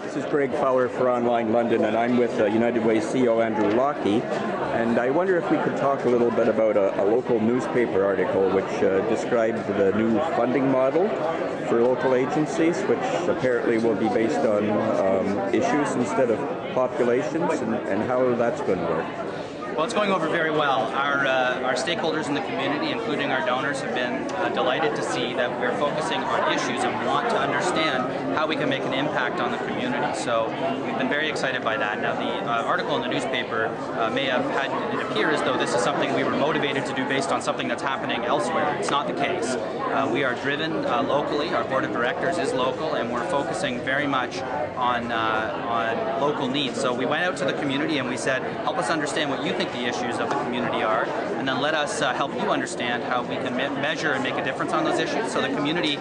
This is Greg Fowler for Online London, and I'm with United Way CEO Andrew Lockie. And I wonder if we could talk a little bit about a local newspaper article which describes the new funding model for local agencies, which apparently will be based on issues instead of populations, and how that's going to work. Well, it's going over very well. Our stakeholders in the community, including our donors, have been delighted to see that we're focusing on issues and want to understand how we can make an impact on the community. So we've been very excited by that. Now, the article in the newspaper may have had it appear as though this is something we were motivated to do based on something that's happening elsewhere. It's not the case. We are driven locally. Our board of directors is local, and we're focusing very much on local needs. So we went out to the community and we said, help us understand what you think the issues of the community are, and then let us help you understand how we can measure and make a difference on those issues. So the community,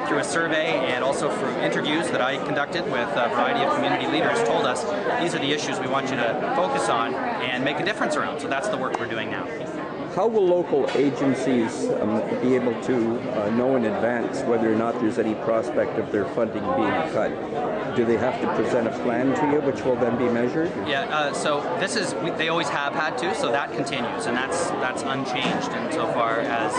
through a survey and also through interviews that I conducted with a variety of community leaders, told us these are the issues we want you to focus on and make a difference around. So that's the work we're doing now. How will local agencies be able to know in advance whether or not there's any prospect of their funding being cut? Do they have to present a plan to you, which will then be measured? Yeah, so this is, they always have had to, so that continues, and that's unchanged insofar as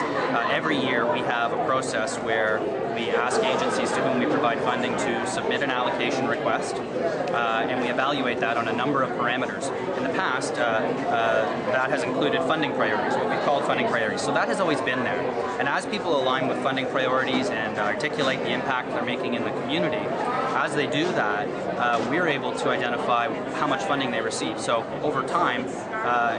every year we have a process where we ask agencies to whom we provide funding to submit an allocation request, and we evaluate that on a number of parameters. In the past, that has included funding priorities, what we've called funding priorities. So that has always been there. And as people align with funding priorities and articulate the impact they're making in the community, as they do that, we're able to identify how much funding they receive. So over time,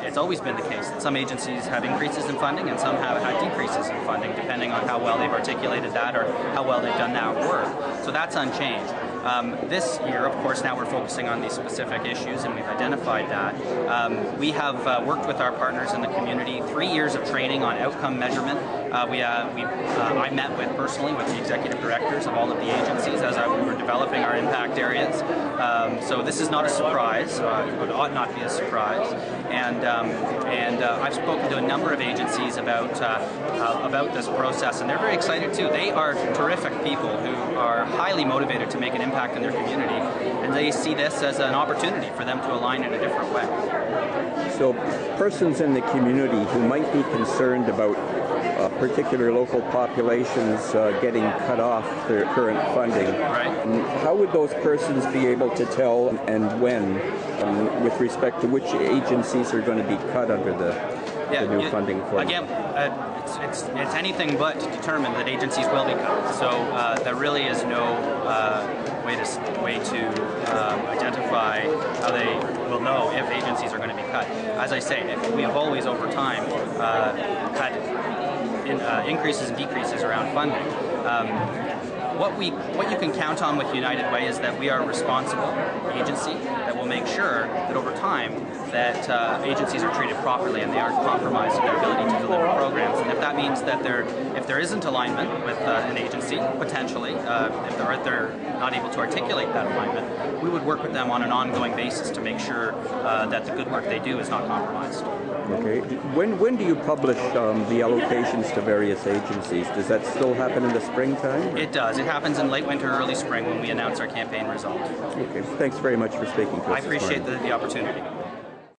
it's always been the case that some agencies have increases in funding and some have had decreases in funding, depending on how well they've articulated that or how well they've done that work. So that's unchanged. This year, of course, now we're focusing on these specific issues, and we've identified that. We have worked with our partners in the community, 3 years of training on outcome measurement. I met personally with the executive directors of all of the agencies as we were developing our impact areas. So this is not a surprise. It ought not be a surprise. And I've spoken to a number of agencies about this process, and they're very excited too. They are terrific people who are highly motivated to make an impact in their community, and they see this as an opportunity for them to align in a different way. So persons in the community who might be concerned about particular local populations getting cut off their current funding, right. How would those persons be able to tell and when with respect to which agencies are going to be cut under the new funding formula? Again, it's anything but determined that agencies will be cut. So there really is no way to identify how they will know if agencies are going to be cut. As I say, we have always over time had increases and decreases around funding. What you can count on with United Way is that we are a responsible agency that will make sure that over time that agencies are treated properly and they aren't compromised in their ability to deliver programs. And if that means that if there isn't alignment with an agency, potentially, if they're not able to articulate that alignment, we would work with them on an ongoing basis to make sure that the good work they do is not compromised. Okay. When do you publish the allocations to various agencies? Does that still happen in the springtime? It does. It happens in late winter, early spring when we announce our campaign result. Okay. Thanks very much for speaking to us. I appreciate the opportunity.